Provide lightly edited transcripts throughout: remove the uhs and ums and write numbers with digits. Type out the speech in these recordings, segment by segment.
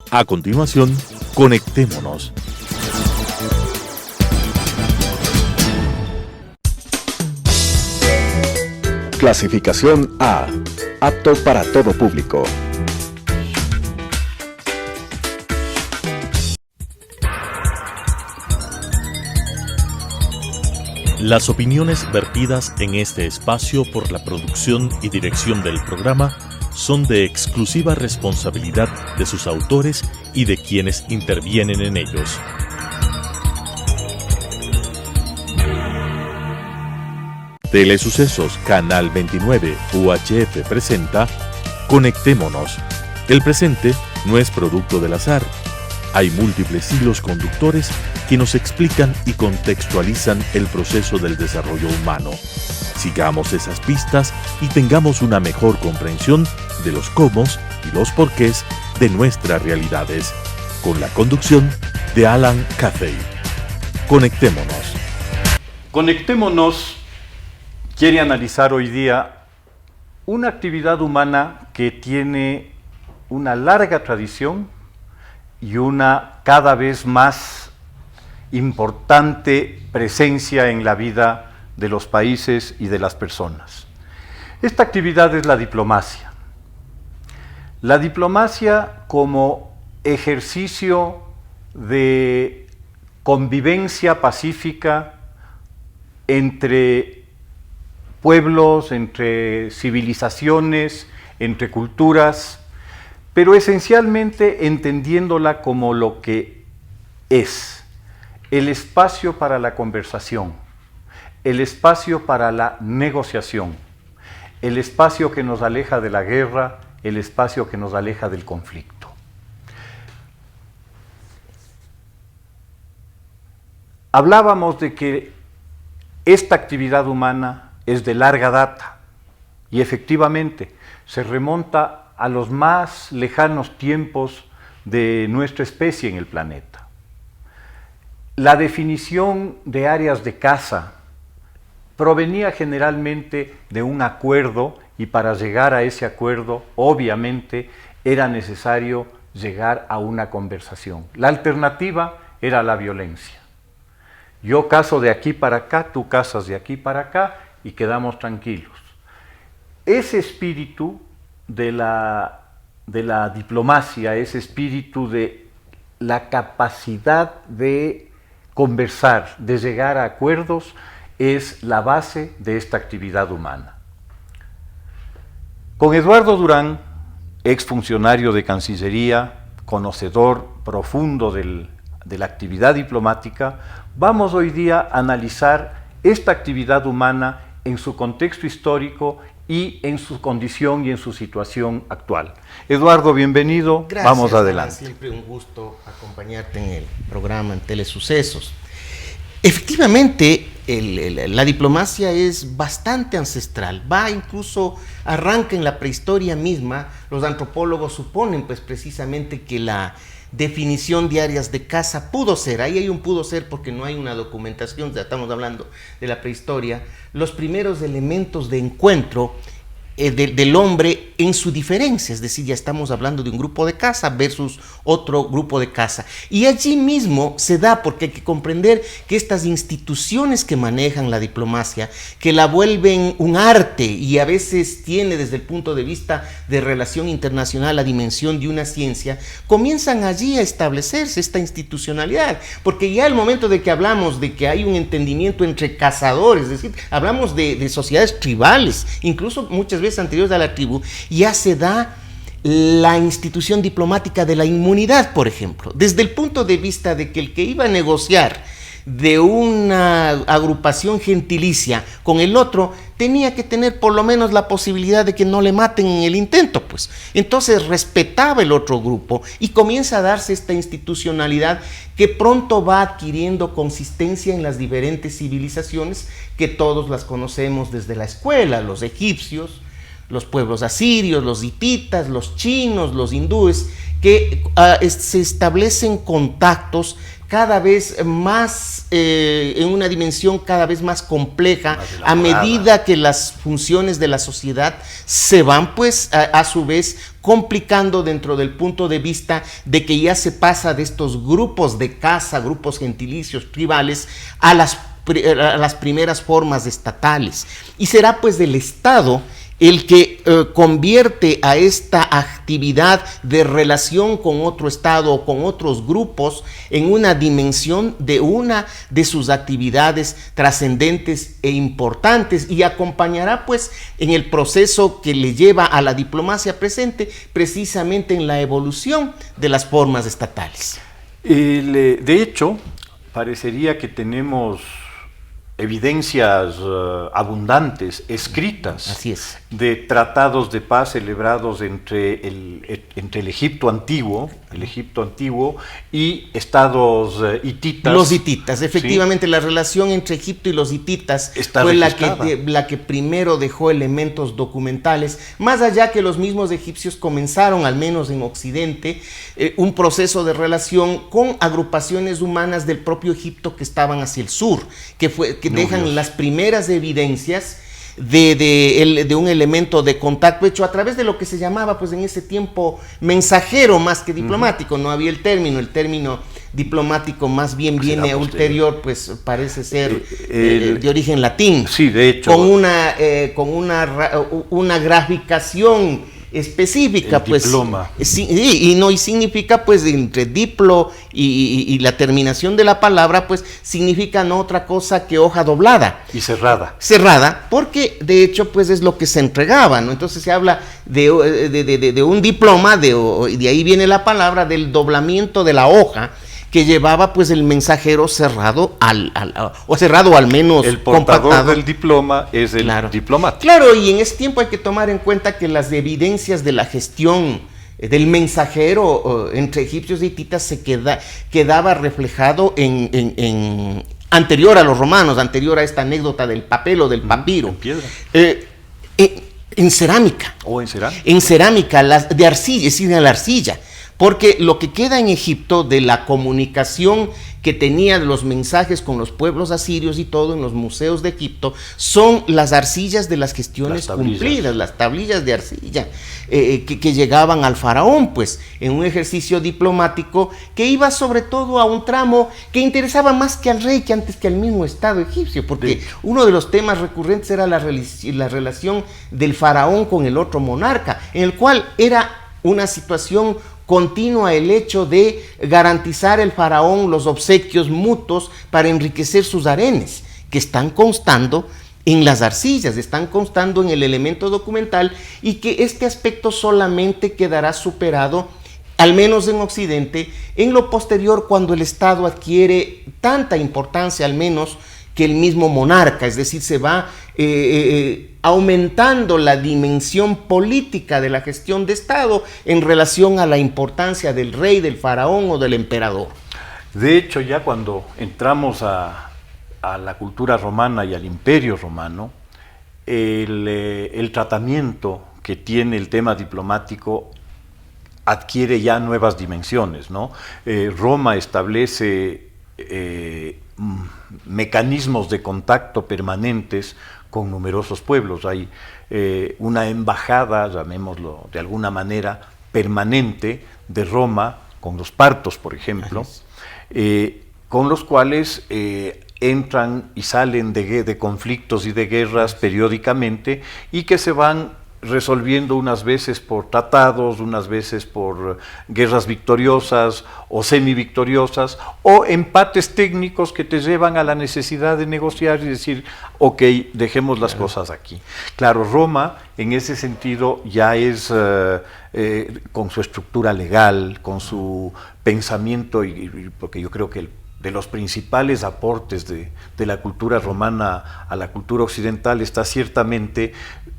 A continuación, conectémonos. Clasificación A. Apto para todo público. Las opiniones vertidas en este espacio por la producción y dirección del programa son de exclusiva responsabilidad de sus autores y de quienes intervienen en ellos. Telesucesos Canal 29 UHF presenta Conectémonos. El presente no es producto del azar. Hay múltiples hilos conductores que nos explican y contextualizan el proceso del desarrollo humano. Sigamos esas pistas y tengamos una mejor comprensión de los cómo y los porqués de nuestras realidades, con la conducción de Alan Cathay. Conectémonos. Conectémonos quiere analizar hoy día una actividad humana que tiene una larga tradición y una cada vez más importante presencia en la vida de los países y de las personas. Esta actividad es la diplomacia. La diplomacia como ejercicio de convivencia pacífica entre pueblos, entre civilizaciones, entre culturas, pero esencialmente entendiéndola como lo que es, el espacio para la conversación, el espacio para la negociación, el espacio que nos aleja de la guerra, el espacio que nos aleja del conflicto. Hablábamos de que esta actividad humana es de larga data y efectivamente se remonta a los más lejanos tiempos de nuestra especie en el planeta. La definición de áreas de caza provenía generalmente de un acuerdo y para llegar a ese acuerdo, obviamente, era necesario llegar a una conversación. La alternativa era la violencia. Yo cazo de aquí para acá, tú cazas de aquí para acá y quedamos tranquilos. Ese espíritu de la diplomacia, ese espíritu de la capacidad de conversar, de llegar a acuerdos, es la base de esta actividad humana. Con Eduardo Durán, exfuncionario de Cancillería, conocedor profundo de la actividad diplomática, vamos hoy día a analizar esta actividad humana en su contexto histórico y en su condición y en su situación actual. Eduardo, bienvenido. Gracias, vamos adelante. Siempre un gusto acompañarte en el programa en Telesucesos. Efectivamente, la diplomacia es bastante ancestral, arranca en la prehistoria misma. Los antropólogos suponen pues precisamente que la definición de áreas de caza pudo ser, ahí hay un pudo ser porque no hay una documentación, ya estamos hablando de la prehistoria, los primeros elementos de encuentro del hombre en su diferencia, es decir, ya estamos hablando de un grupo de caza versus otro grupo de caza. Y allí mismo se da, porque hay que comprender que estas instituciones que manejan la diplomacia, que la vuelven un arte y a veces tiene desde el punto de vista de relación internacional la dimensión de una ciencia, comienzan allí a establecerse esta institucionalidad, porque ya al momento de que hablamos de que hay un entendimiento entre cazadores, es decir, hablamos de sociedades tribales, incluso muchas veces anteriores a la tribu, ya se da la institución diplomática de la inmunidad, por ejemplo, desde el punto de vista de que el que iba a negociar de una agrupación gentilicia con el otro tenía que tener por lo menos la posibilidad de que no le maten en el intento, pues. Entonces respetaba el otro grupo y comienza a darse esta institucionalidad que pronto va adquiriendo consistencia en las diferentes civilizaciones que todos las conocemos desde la escuela, los egipcios, los pueblos asirios, los hititas, los chinos, los hindúes, que se establecen contactos cada vez más, en una dimensión cada vez más compleja, a medida que las funciones de la sociedad se van pues a su vez complicando dentro del punto de vista de que ya se pasa de estos grupos de caza, grupos gentilicios tribales, a las primeras formas estatales. Y será pues del Estado el que convierte a esta actividad de relación con otro Estado o con otros grupos en una dimensión de una de sus actividades trascendentes e importantes, y acompañará pues en el proceso que le lleva a la diplomacia presente precisamente en la evolución de las formas estatales. De hecho, parecería que tenemos evidencias abundantes, escritas, Así es, de tratados de paz celebrados entre el Egipto antiguo y estados hititas. Los hititas, efectivamente, ¿sí? La relación entre Egipto y los hititas Está fue registrada. la que primero dejó elementos documentales, más allá que los mismos egipcios comenzaron, al menos en Occidente, un proceso de relación con agrupaciones humanas del propio Egipto que estaban hacia el sur, que dejan las primeras evidencias de un elemento de contacto hecho a través de lo que se llamaba pues en ese tiempo mensajero más que diplomático. No había el término diplomático más bien viene ulterior, pues parece ser de origen latín. Sí, de hecho. Con una graficación específica, pues diploma. Y significa pues entre diplo y la terminación de la palabra pues significa no otra cosa que hoja doblada Y cerrada, porque de hecho pues es lo que se entregaba, ¿no? Entonces se habla de un diploma, de ahí viene la palabra del doblamiento de la hoja que llevaba pues el mensajero cerrado cerrado al menos el portador compactado del diploma es el diplomático. Claro, y en ese tiempo hay que tomar en cuenta que las evidencias de la gestión del mensajero entre egipcios y hititas se quedaba reflejado en anterior a los romanos, anterior a esta anécdota del papel o del papiro. En piedra. En cerámica. ¿O en cerámica? En cerámica, de arcilla, es decir, de la arcilla. Porque lo que queda en Egipto de la comunicación que tenía de los mensajes con los pueblos asirios y todo en los museos de Egipto son las arcillas de las gestiones cumplidas, las tablillas de arcilla que llegaban al faraón, pues en un ejercicio diplomático que iba sobre todo a un tramo que interesaba más que al rey que antes que al mismo Estado egipcio, porque uno de los temas recurrentes era la relación del faraón con el otro monarca, en el cual era una situación continua el hecho de garantizar el faraón los obsequios mutuos para enriquecer sus harenes, que están constando en las arcillas, están constando en el elemento documental, y que este aspecto solamente quedará superado, al menos en Occidente, en lo posterior, cuando el Estado adquiere tanta importancia, al menos, que el mismo monarca, es decir, se va aumentando la dimensión política de la gestión de Estado en relación a la importancia del rey, del faraón o del emperador. De hecho, ya cuando entramos a la cultura romana y al imperio romano, el tratamiento que tiene el tema diplomático adquiere ya nuevas dimensiones, ¿no? Roma establece mecanismos de contacto permanentes con numerosos pueblos. Hay una embajada, llamémoslo de alguna manera, permanente de Roma con los partos, por ejemplo, con los cuales entran y salen de conflictos y de guerras periódicamente, y que se van resolviendo unas veces por tratados, unas veces por guerras victoriosas o semivictoriosas, o empates técnicos que te llevan a la necesidad de negociar y decir, ok, dejemos las cosas aquí. Claro, Roma en ese sentido ya es, con su estructura legal, con su pensamiento, porque yo creo que de los principales aportes de la cultura romana a la cultura occidental está ciertamente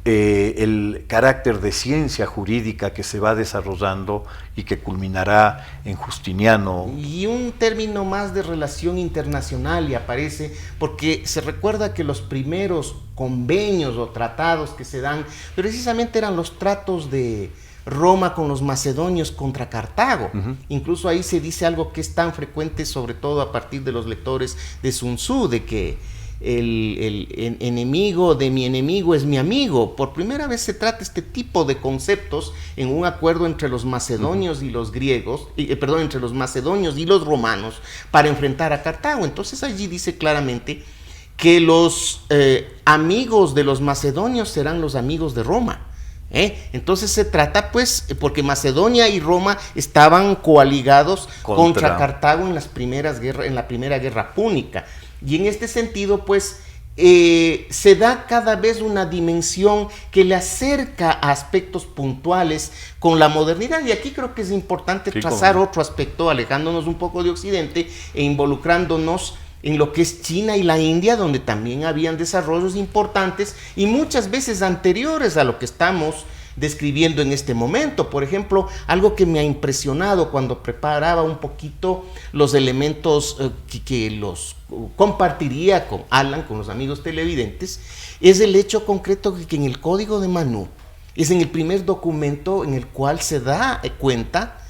el carácter de ciencia jurídica que se va desarrollando y que culminará en Justiniano. Y un término más de relación internacional y aparece, porque se recuerda que los primeros convenios o tratados que se dan precisamente eran los Roma con los macedonios contra Cartago. Incluso ahí se dice algo que es tan frecuente, sobre todo a partir de los lectores de Sun Tzu, de que el enemigo de mi enemigo es mi amigo. Por primera vez se trata este tipo de conceptos en un acuerdo entre los macedonios y los griegos, entre los macedonios y los romanos para enfrentar a Cartago. Entonces allí dice claramente que los amigos de los macedonios serán los amigos de Roma. Entonces se trata, pues, porque Macedonia y Roma estaban coaligados contra Cartago en la primera guerra púnica. Y en este sentido, pues, se da cada vez una dimensión que le acerca a aspectos puntuales con la modernidad. Y aquí creo que es importante trazar otro aspecto, alejándonos un poco de Occidente e involucrándonos en lo que es China y la India, donde también habían desarrollos importantes y muchas veces anteriores a lo que estamos describiendo en este momento. Por ejemplo, algo que me ha impresionado cuando preparaba un poquito los elementos que los compartiría con Alan, con los amigos televidentes, es el hecho concreto que en el Código de Manú es en el primer documento en el cual se da cuenta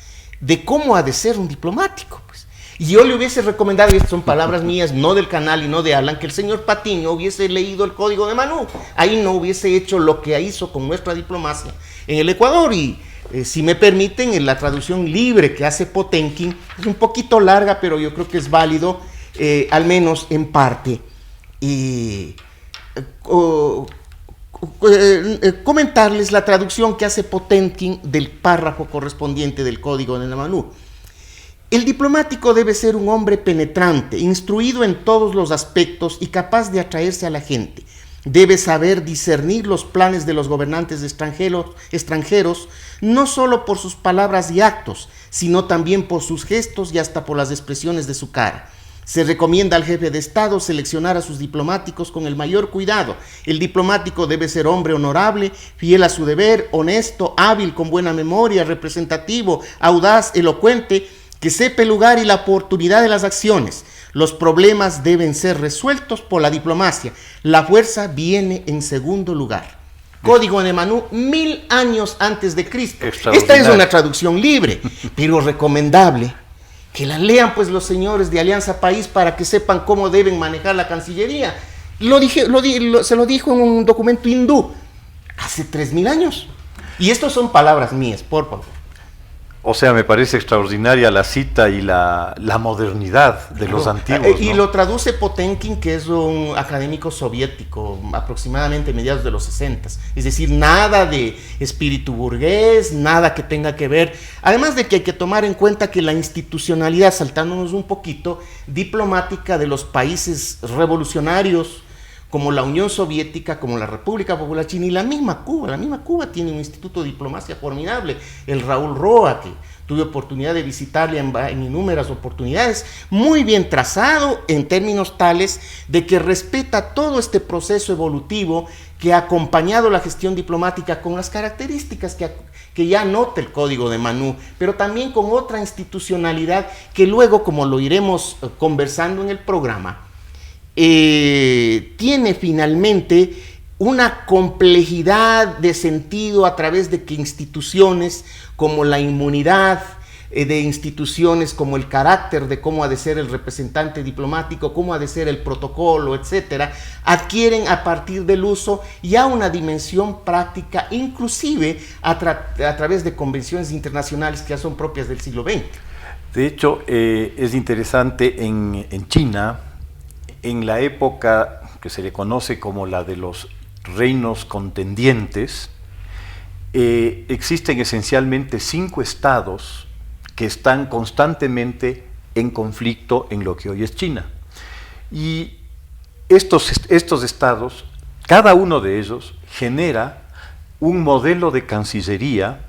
de cómo ha de ser un diplomático, pues. Y yo le hubiese recomendado, y estas son palabras mías, no del canal y no de Alan, que el señor Patiño hubiese leído el Código de Manú. Ahí no hubiese hecho lo que hizo con nuestra diplomacia en el Ecuador. Y si me permiten, en la traducción libre que hace Potenkin, es un poquito larga, pero yo creo que es válido, al menos en parte. Comentarles la traducción que hace Potenkin del párrafo correspondiente del Código de Manú. El diplomático debe ser un hombre penetrante, instruido en todos los aspectos y capaz de atraerse a la gente. Debe saber discernir los planes de los gobernantes extranjeros, no solo por sus palabras y actos, sino también por sus gestos y hasta por las expresiones de su cara. Se recomienda al jefe de Estado seleccionar a sus diplomáticos con el mayor cuidado. El diplomático debe ser hombre honorable, fiel a su deber, honesto, hábil, con buena memoria, representativo, audaz, elocuente, que sepa el lugar y la oportunidad de las acciones. Los problemas deben ser resueltos por la diplomacia. La fuerza viene en segundo lugar. Código de Manú, 1000 años antes de Cristo. Esta es una traducción libre, pero recomendable. Que la lean, pues, los señores de Alianza País para que sepan cómo deben manejar la Cancillería. Se lo dijo en un documento hindú hace 3000 años. Y estas son palabras mías, por favor. O sea, me parece extraordinaria la cita y la modernidad de los antiguos, ¿no? Y lo traduce Potenkin, que es un académico soviético, aproximadamente mediados de los 60. Es decir, nada de espíritu burgués, nada que tenga que ver. Además de que hay que tomar en cuenta que la institucionalidad, saltándonos un poquito, diplomática de los países revolucionarios, como la Unión Soviética, como la República Popular China y la misma Cuba tiene un instituto de diplomacia formidable, el Raúl Roa, que tuve oportunidad de visitarle en innumerables oportunidades, muy bien trazado en términos tales de que respeta todo este proceso evolutivo que ha acompañado la gestión diplomática con las características que ya nota el Código de Manú, pero también con otra institucionalidad que luego, como lo iremos conversando en el programa, tiene finalmente una complejidad de sentido a través de que instituciones como la inmunidad, de instituciones como el carácter de cómo ha de ser el representante diplomático, cómo ha de ser el protocolo, etcétera, adquieren a partir del uso ya una dimensión práctica, inclusive a través de convenciones internacionales que ya son propias del siglo XX. De hecho, es interesante en China, en la época que se le conoce como la de los reinos contendientes, existen esencialmente 5 estados que están constantemente en conflicto en lo que hoy es China. Y estos estados, cada uno de ellos genera un modelo de cancillería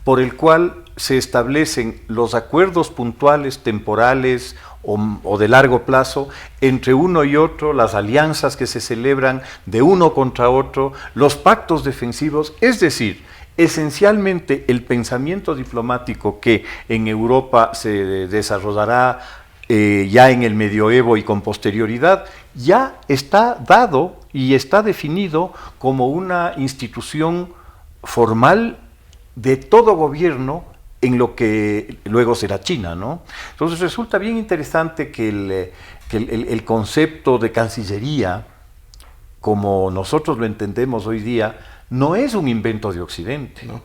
por el cual se establecen los acuerdos puntuales, temporales o de largo plazo entre uno y otro, las alianzas que se celebran de uno contra otro, los pactos defensivos, es decir, esencialmente el pensamiento diplomático que en Europa se desarrollará ya en el medioevo y con posterioridad, ya está dado y está definido como una institución formal de todo gobierno en lo que luego será China, ¿no? Entonces resulta bien interesante que el concepto de Cancillería, como nosotros lo entendemos hoy día, no es un invento de Occidente, No,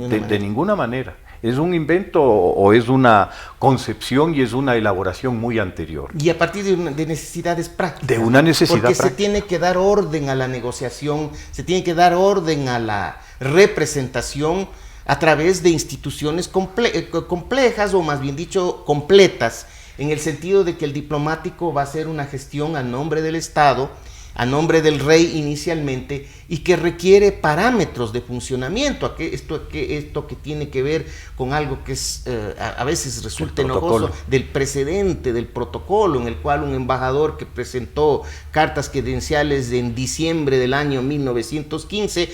de ninguna manera. Es un invento o es una concepción y es una elaboración muy anterior. Y a partir de necesidades prácticas. De una necesidad Porque práctica. se tiene que dar orden a la negociación, se tiene que dar orden a la representación a través de instituciones complejas, o más bien dicho, completas, en el sentido de que el diplomático va a hacer una gestión a nombre del Estado, a nombre del rey inicialmente, y que requiere parámetros de funcionamiento. Esto que tiene que ver con algo que es a veces resulta enojoso, del precedente, del protocolo, en el cual un embajador que presentó cartas credenciales en diciembre del año 1915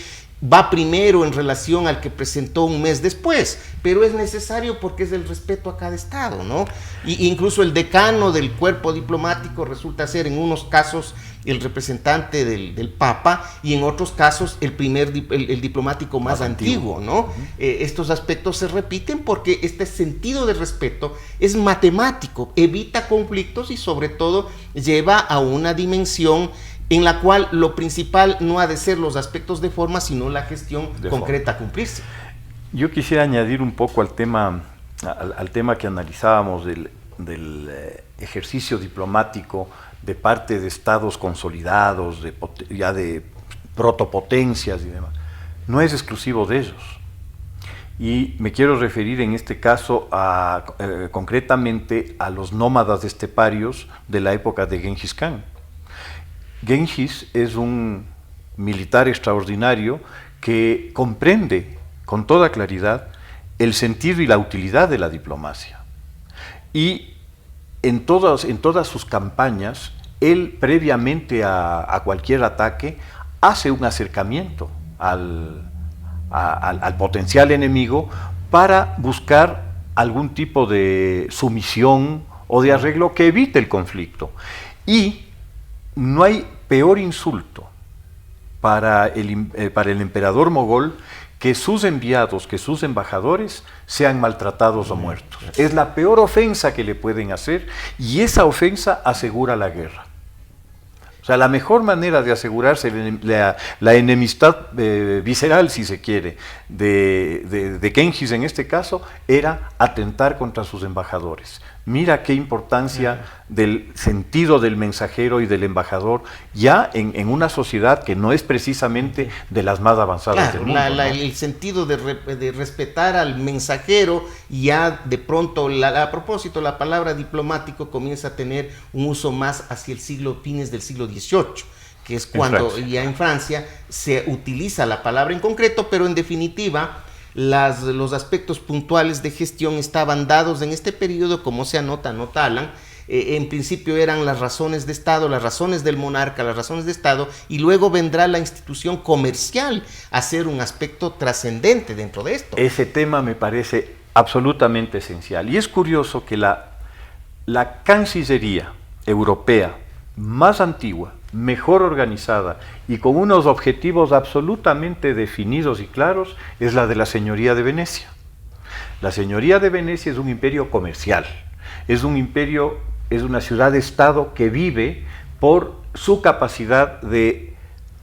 va primero en relación al que presentó un mes después, pero es necesario porque es el respeto a cada estado, ¿no? Y incluso el decano del cuerpo diplomático resulta ser en unos casos el representante del Papa, y en otros casos el diplomático más antiguo, ¿no? Estos aspectos se repiten porque este sentido de respeto es matemático, evita conflictos y sobre todo lleva a una dimensión en la cual lo principal no ha de ser los aspectos de forma, sino la gestión concreta a cumplirse. Yo quisiera añadir un poco al tema que analizábamos del ejercicio diplomático de parte de estados consolidados, ya de protopotencias y demás. No es exclusivo de ellos. Y me quiero referir en este caso concretamente a los nómadas esteparios de la época de Genghis Khan. Genghis es un militar extraordinario que comprende con toda claridad el sentido y la utilidad de la diplomacia. Y en todas sus campañas, él previamente a cualquier ataque hace un acercamiento al potencial enemigo para buscar algún tipo de sumisión o de arreglo que evite el conflicto. Y no hay peor insulto para el emperador mogol que sus enviados, que sus embajadores sean maltratados o muertos. Es la peor ofensa que le pueden hacer, y esa ofensa asegura la guerra. O sea, la mejor manera de asegurarse la enemistad visceral, si se quiere, de Genghis en este caso, era atentar contra sus embajadores. Mira qué importancia del sentido del mensajero y del embajador ya en una sociedad que no es precisamente de las más avanzadas del mundo. ¿No? El sentido de respetar al mensajero, y ya de pronto, a propósito, la palabra diplomático comienza a tener un uso más hacia fines del siglo XVIII, que es cuando ya en Francia se utiliza la palabra en concreto, pero en definitiva los aspectos puntuales de gestión estaban dados en este periodo, como se anota Alan. En principio eran las razones de Estado, las razones del monarca, las razones de Estado, y luego vendrá la institución comercial a ser un aspecto trascendente dentro de esto. Ese tema me parece absolutamente esencial, y es curioso que la Cancillería europea más antigua, mejor organizada y con unos objetivos absolutamente definidos y claros es la de la Señoría de Venecia. La Señoría de Venecia es un imperio comercial, es una ciudad-estado que vive por su capacidad de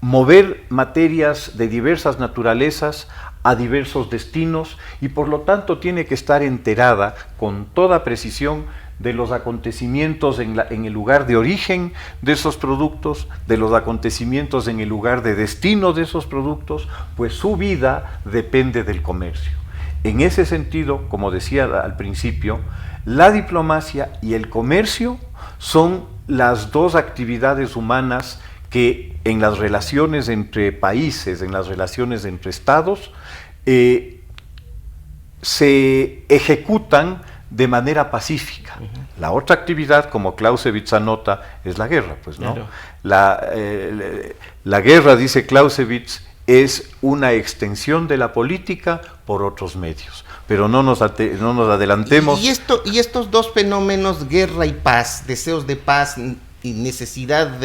mover materias de diversas naturalezas a diversos destinos, y por lo tanto tiene que estar enterada con toda precisión de los acontecimientos en el lugar de origen de esos productos, de los acontecimientos en el lugar de destino de esos productos, pues su vida depende del comercio. En ese sentido, como decía al principio, la diplomacia y el comercio son las dos actividades humanas que en las relaciones entre países, en las relaciones entre estados, se ejecutan de manera pacífica. La otra actividad, como Clausewitz anota, es la guerra, pues, ¿no? Claro. La guerra, dice Clausewitz, es una extensión de la política por otros medios. Pero no nos adelantemos. Y estos dos fenómenos, guerra y paz, deseos de paz y necesidad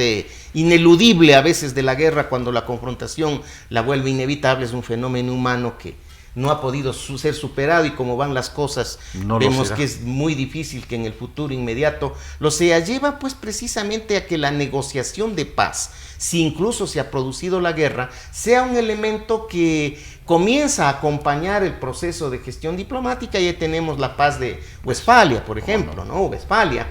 ineludible a veces de la guerra, cuando la confrontación la vuelve inevitable, es un fenómeno humano que no ha podido ser superado, y como van las cosas, vemos que es muy difícil que en el futuro inmediato lo sea. Lleva pues precisamente a que la negociación de paz, si incluso se ha producido la guerra, sea un elemento que comienza a acompañar el proceso de gestión diplomática. Ya tenemos la paz de Westfalia, por ejemplo, ¿no? Westfalia,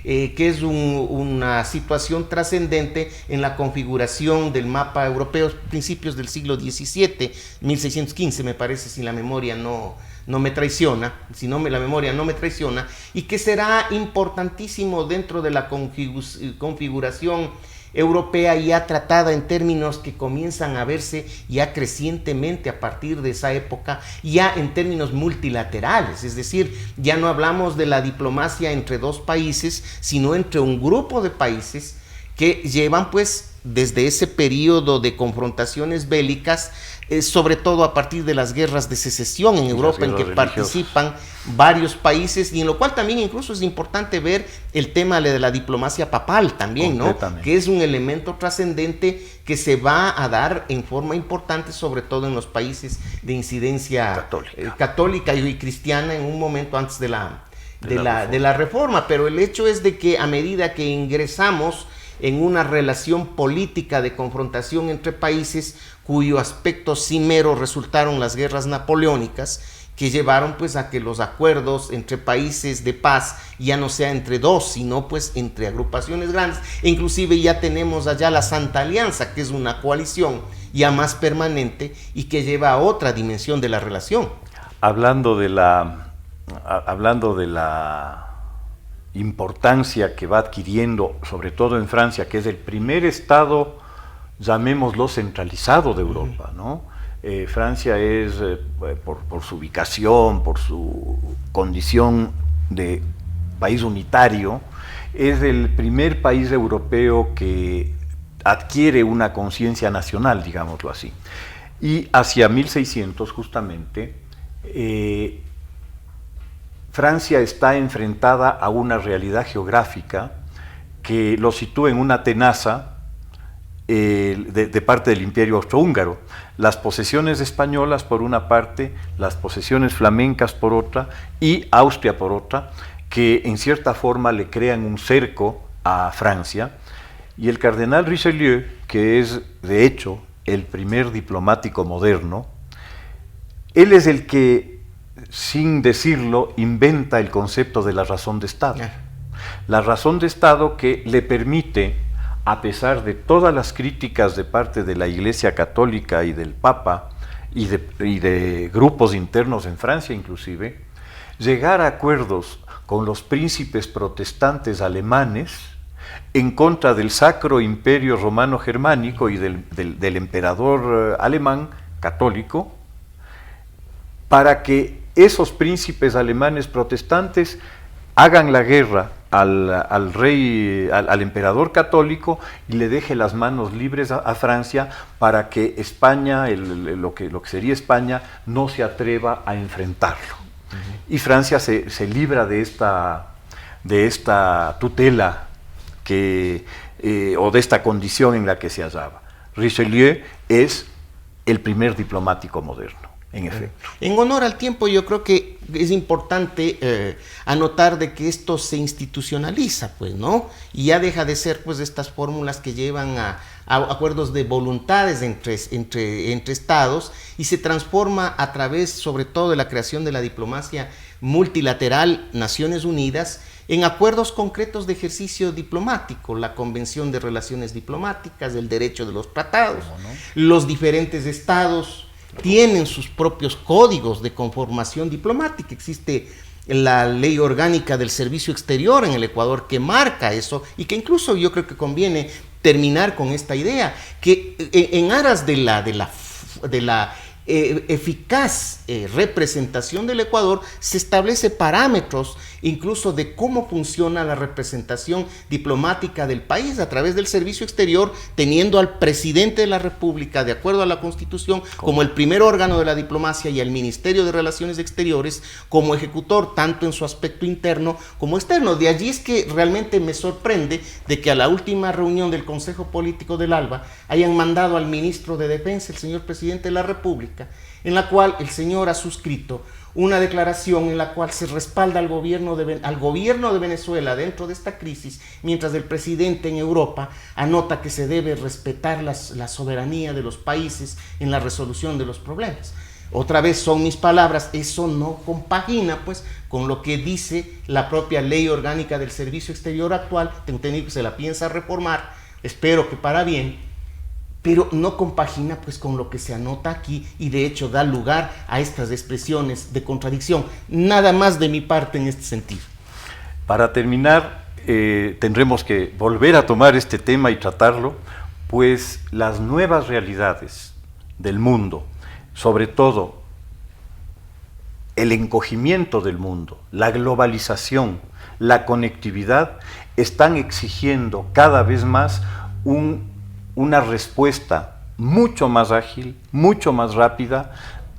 que es una situación trascendente en la configuración del mapa europeo, principios del siglo XVII, 1615 me parece, si la memoria no me traiciona, la memoria no me traiciona, y que será importantísimo dentro de la configuración europea, ya tratada en términos que comienzan a verse ya crecientemente a partir de esa época, ya en términos multilaterales, es decir, ya no hablamos de la diplomacia entre dos países, sino entre un grupo de países que llevan pues desde ese periodo de confrontaciones bélicas, sobre todo a partir de las guerras de secesión en Europa, en que participan varios países, y en lo cual también incluso es importante ver el tema de la diplomacia papal también, ¿no? Que es un elemento trascendente que se va a dar en forma importante, sobre todo en los países de incidencia católica y cristiana, en un momento antes de la reforma. Pero el hecho es de que a medida que ingresamos en una relación política de confrontación entre países, cuyo aspecto cimero resultaron las guerras napoleónicas, que llevaron pues a que los acuerdos entre países de paz ya no sea entre dos, sino pues entre agrupaciones grandes, e inclusive ya tenemos allá la Santa Alianza, que es una coalición ya más permanente y que lleva a otra dimensión de la relación. Hablando de la importancia que va adquiriendo, sobre todo en Francia, que es el primer estado, llamémoslo, centralizado de Europa, ¿no? Francia es, por su ubicación, por su condición de país unitario, es el primer país europeo que adquiere una conciencia nacional, digámoslo así. Y hacia 1600, justamente, Francia está enfrentada a una realidad geográfica que lo sitúa en una tenaza de parte del Imperio Austrohúngaro. Las posesiones españolas por una parte, las posesiones flamencas por otra y Austria por otra, que en cierta forma le crean un cerco a Francia. Y el cardenal Richelieu, que es de hecho el primer diplomático moderno, él es el que, sin decirlo, inventa el concepto de la razón de Estado. La razón de Estado que le permite, a pesar de todas las críticas de parte de la Iglesia Católica y del Papa y de grupos internos en Francia inclusive, llegar a acuerdos con los príncipes protestantes alemanes en contra del Sacro Imperio Romano Germánico y del emperador alemán católico, para que esos príncipes alemanes protestantes hagan la guerra al emperador católico y le deje las manos libres a Francia, para que España, lo que sería España, no se atreva a enfrentarlo. Y Francia se libra de esta tutela o de esta condición en la que se hallaba. Richelieu es el primer diplomático moderno, en efecto. En honor al tiempo, yo creo que es importante anotar de que esto se institucionaliza, pues, ¿no? Y ya deja de ser, pues, estas fórmulas que llevan a acuerdos de voluntades entre estados, y se transforma a través, sobre todo, de la creación de la diplomacia multilateral, Naciones Unidas, en acuerdos concretos de ejercicio diplomático, la Convención de Relaciones Diplomáticas, el derecho de los tratados, ¿no? Los diferentes estados tienen sus propios códigos de conformación diplomática. Existe la ley orgánica del servicio exterior en el Ecuador que marca eso, y que incluso yo creo que conviene terminar con esta idea, que en aras de la eficaz representación del Ecuador, se establece parámetros incluso de cómo funciona la representación diplomática del país a través del servicio exterior, teniendo al presidente de la República, de acuerdo a la Constitución, como el primer órgano de la diplomacia, y al Ministerio de Relaciones Exteriores como ejecutor, tanto en su aspecto interno como externo. De allí es que realmente me sorprende de que a la última reunión del Consejo Político del ALBA hayan mandado al ministro de Defensa, el señor presidente de la República, en la cual el señor ha suscrito una declaración en la cual se respalda al gobierno de Venezuela dentro de esta crisis, mientras el presidente en Europa anota que se debe respetar la soberanía de los países en la resolución de los problemas. Otra vez son mis palabras, eso no compagina pues con lo que dice la propia ley orgánica del servicio exterior actual. Tengo entendido que se la piensa reformar, espero que para bien, pero no compagina pues con lo que se anota aquí, y de hecho da lugar a estas expresiones de contradicción. Nada más de mi parte en este sentido. Para terminar, tendremos que volver a tomar este tema y tratarlo, pues las nuevas realidades del mundo, sobre todo el encogimiento del mundo, la globalización, la conectividad, están exigiendo cada vez más una respuesta mucho más ágil, mucho más rápida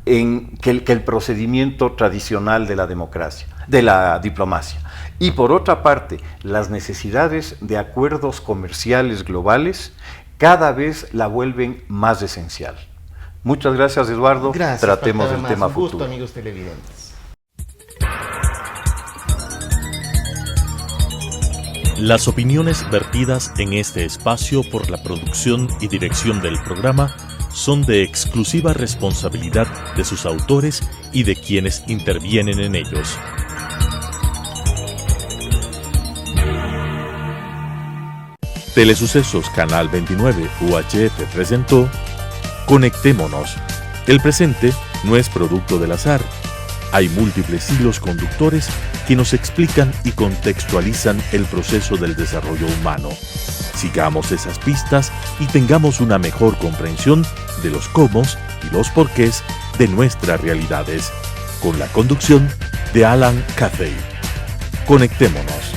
que el procedimiento tradicional de la democracia, de la diplomacia. Y por otra parte, las necesidades de acuerdos comerciales globales cada vez la vuelven más esencial. Muchas gracias, Eduardo. Gracias, tratemos el tema un gusto, futuro. amigos televidentes. Las opiniones vertidas en este espacio por la producción y dirección del programa son de exclusiva responsabilidad de sus autores y de quienes intervienen en ellos. Telesucesos Canal 29 UHF presentó Conectémonos. El presente no es producto del azar. Hay múltiples hilos conductores que nos explican y contextualizan el proceso del desarrollo humano. Sigamos esas pistas y tengamos una mejor comprensión de los cómo y los porqués de nuestras realidades, con la conducción de Alan Cathay. Conectémonos.